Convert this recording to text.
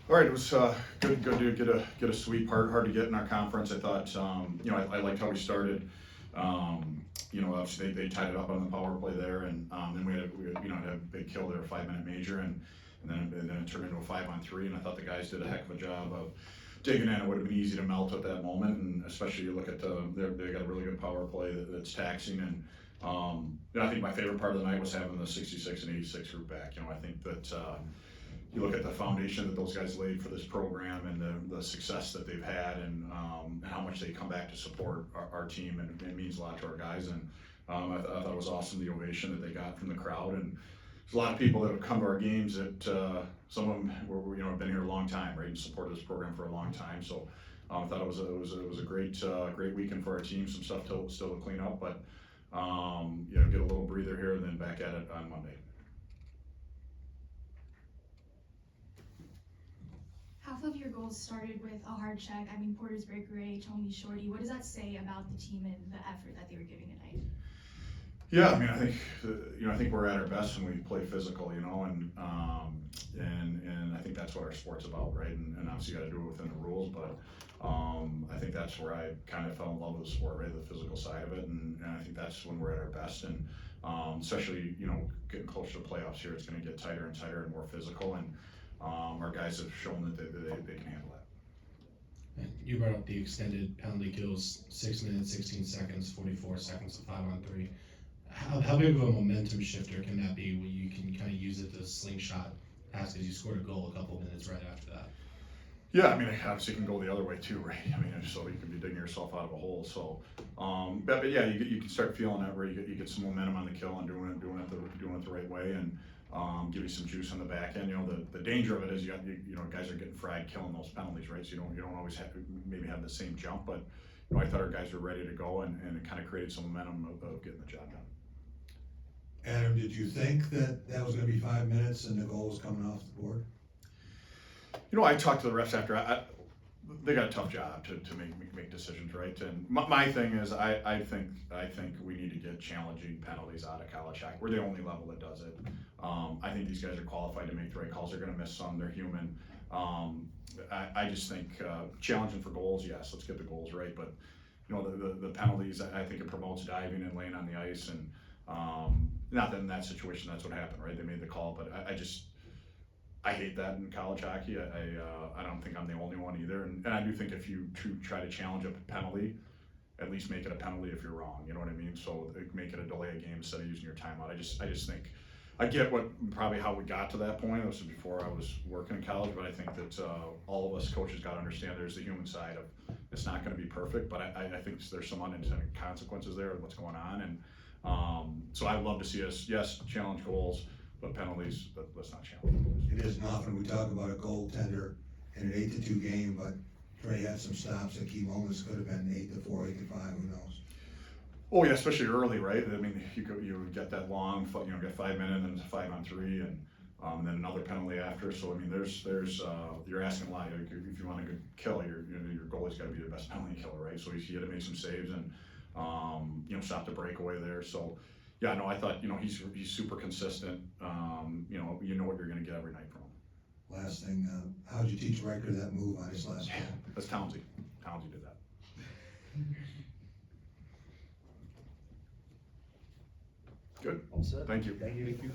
All right, it was good to get a sweep. Hard to get in our conference. I thought, I liked how we started. Obviously they tied it up on the power play there, and then had a big kill there, a 5 minute major, and then it turned into a 5-on-3. And I thought the guys did a heck of a job of digging in. It would have been easy to melt at that moment, and especially you look at they got a really good power play that's taxing. And I think my favorite part of the night was having the 66 and 86 group back. I think that. You look at the foundation that those guys laid for this program and the success that they've had, and how much they come back to support our team, and it means a lot to our guys. And I thought it was awesome, the ovation that they got from the crowd. And there's a lot of people that have come to our games that some of them have been here a long time, right, and supported this program for a long time. So I thought it was a great weekend for our team. Some stuff still to clean up, but get a little breather here and then back at it on Monday. Half of your goals started with a hard check. I mean, Porter's breakaway, Tony's shorty. What does that say about the team and the effort that they were giving tonight? Yeah, I mean, I think we're at our best when we play physical, and I think that's what our sport's about, right? And obviously you got to do it within the rules, but I think that's where I kind of fell in love with the sport, right? The physical side of it, and I think that's when we're at our best. And especially getting closer to playoffs here, it's going to get tighter and tighter and more physical. And our guys have shown that they can handle that. And you brought up the extended penalty kills, 6 minutes, 16 seconds, 44 seconds of 5-on-3. How big of a momentum shifter can that be where you can kind of use it to slingshot pass, because you scored a goal a couple minutes right after that? Yeah, I mean, obviously it can go the other way too, right? I mean, so you can be digging yourself out of a hole. So, but yeah, you can start feeling that where you get some momentum on the kill and doing it the right way, and give you some juice on the back end. The danger of it is guys are getting fried killing those penalties, right? So you don't always maybe have the same jump, but I thought our guys were ready to go, and it kind of created some momentum of getting the job done. Adam, did you think that was going to be 5 minutes and the goal was coming off the board? I talked to the refs after. They got a tough job to make decisions, right? And my thing is, I think we need to get challenging penalties out of college hockey. We're the only level that does it. I think these guys are qualified to make the right calls. They're going to miss some. They're human. I just think challenging for goals, yes, let's get the goals right. But the penalties, I think it promotes diving and laying on the ice, and not that in that situation that's what happened, right? They made the call, but I hate that in college hockey. I don't think I'm the only one either, and I do think if you try to challenge a penalty, at least make it a penalty if you're wrong. You know what I mean? So make it a delay a game instead of using your timeout. I just think I get probably how we got to that point. This was before I was working in college, but I think that all of us coaches got to understand there's the human side of it's not going to be perfect, but I think there's some unintended consequences there of what's going on, and so I'd love to see us challenge goals. But penalties, let's not challenge goals. It isn't often we talk about a goaltender in an 8-2 game, but Trey had some stops at key moments. Could have been 8-4, 8-5. Who knows? Oh yeah, especially early, right? I mean, you get that long, get 5 minutes, and then it's a 5-on-3, and then another penalty after. So I mean, there's you're asking a lot. If you want a good kill, your goalie's got to be the best penalty killer, right? So he had to make some saves and stop the breakaway there. So. Yeah, no, I thought, he's super consistent. You know what you're going to get every night from him. Last thing, how'd you teach Riker that move on his last goal? That's Townsy. Townsy did that. Good. All set. Thank you. Thank you.